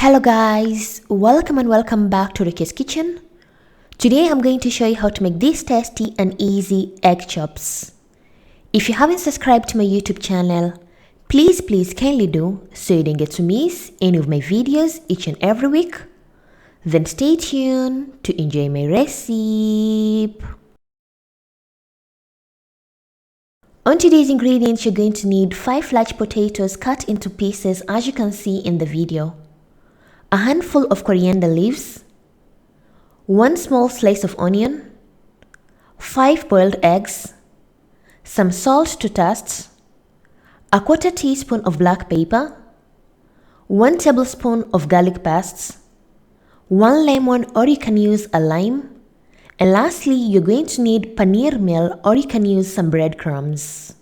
Hello guys, welcome and welcome back to Rukias kitchen. Today I'm going to show you how to make these tasty and easy egg chops. If you haven't subscribed to my YouTube channel, please kindly do so you don't get to miss any of my videos each and every week. Then stay tuned to enjoy my recipe. On today's ingredients, you're going to need 5 large potatoes cut into pieces as you can see in the video, a handful of coriander leaves, 1 small slice of onion, 5 boiled eggs, some salt to taste, a quarter teaspoon of black pepper, 1 tablespoon of garlic paste, 1 lemon or you can use a lime, and lastly you're going to need paneermeel or you can use some breadcrumbs.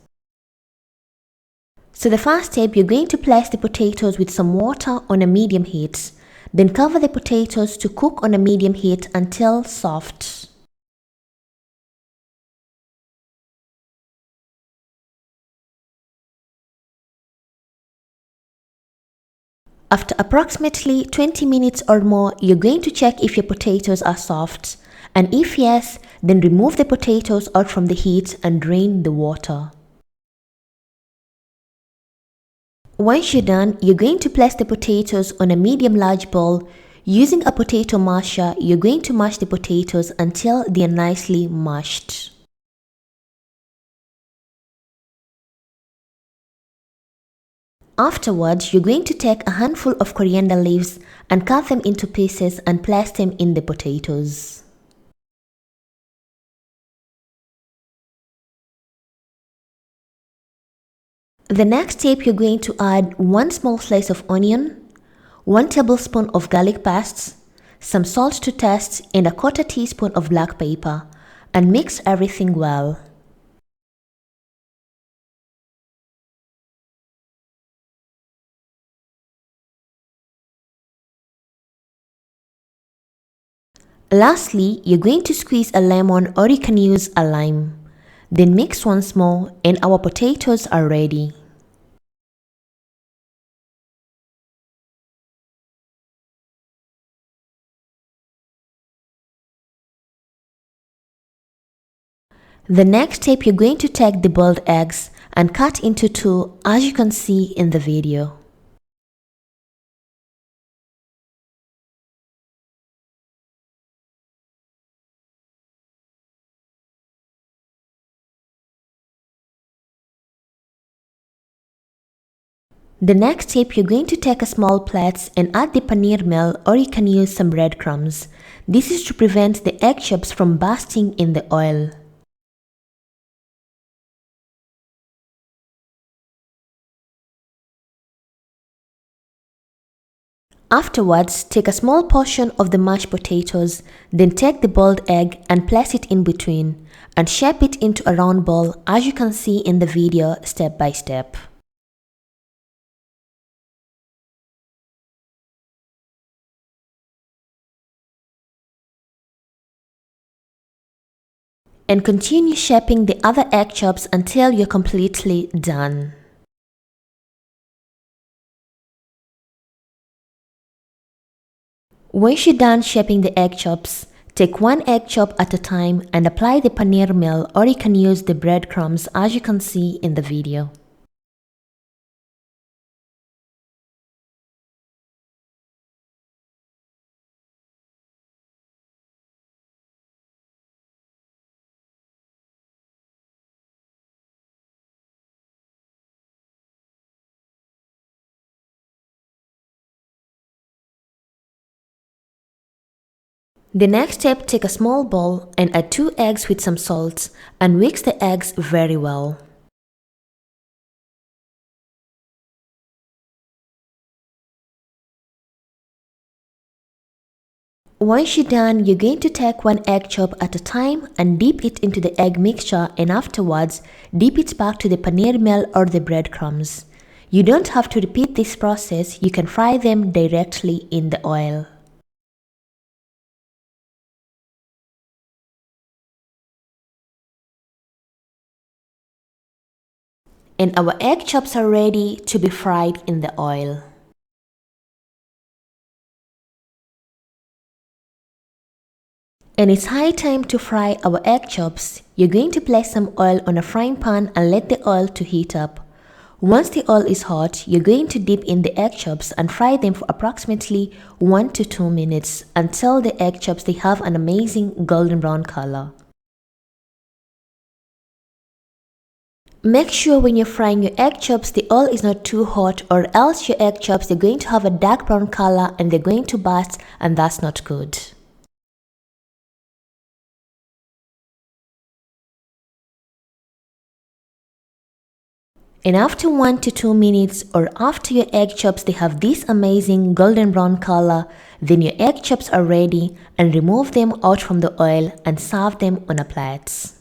So the first step, you're going to place the potatoes with some water on a medium heat. Then cover the potatoes to cook on a medium heat until soft. After approximately 20 minutes or more, you're going to check if your potatoes are soft. And if yes, then remove the potatoes out from the heat and drain the water. Once you're done, you're going to place the potatoes on a medium-large bowl. Using a potato masher, you're going to mash the potatoes until they are nicely mashed. Afterwards, you're going to take a handful of coriander leaves and cut them into pieces and place them in the potatoes. The next step, you're going to add 1 small slice of onion, 1 tablespoon of garlic paste, some salt to taste and a quarter teaspoon of black pepper, and mix everything well. Lastly, you're going to squeeze a lemon or you can use a lime. Then mix once more and our potatoes are ready. The next step, you're going to take the boiled eggs and cut into 2 as you can see in the video. The next step, you're going to take a small plate and add the paneermeel or you can use some breadcrumbs. This is to prevent the egg chops from bursting in the oil. Afterwards, take a small portion of the mashed potatoes, then take the boiled egg and place it in between and shape it into a round ball as you can see in the video step by step. And continue shaping the other egg chops until you're completely done. Once you're done shaping the egg chops, take 1 egg chop at a time and apply the paneermeel or you can use the breadcrumbs as you can see in the video. The next step, take a small bowl and add 2 eggs with some salt and mix the eggs very well. Once you're done, you're going to take 1 egg chop at a time and dip it into the egg mixture and afterwards dip it back to the paneermeel or the breadcrumbs. You don't have to repeat this process, you can fry them directly in the oil. And our egg chops are ready to be fried in the oil. And it's high time to fry our egg chops. You're going to place some oil on a frying pan and let the oil to heat up. Once the oil is hot, you're going to dip in the egg chops and fry them for approximately 1 to 2 minutes until the egg chops they have an amazing golden brown color. Make sure when you're frying your egg chops the oil is not too hot, or else your egg chops they're going to have a dark brown color and they're going to burst, and that's not good. And after 1 to 2 minutes, or after your egg chops they have this amazing golden brown color, then your egg chops are ready, and remove them out from the oil and serve them on a plate.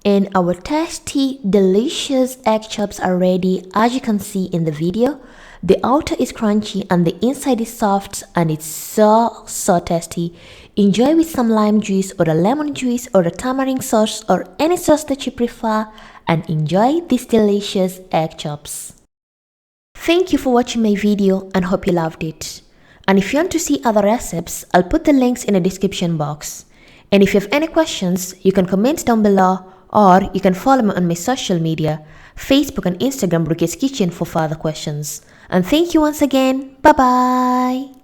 And our tasty, delicious egg chops are ready. As you can see in the video, the outer is crunchy and the inside is soft, and it's so tasty. Enjoy with some lime juice or a lemon juice or a tamarind sauce or any sauce that you prefer, and enjoy these delicious egg chops. Thank you for watching my video and hope you loved it. And if you want to see other recipes, I'll put the links in the description box. And if you have any questions, you can comment down below, or you can follow me on my social media, Facebook and Instagram, Rukias Kitchen, for further questions. And thank you once again. Bye bye.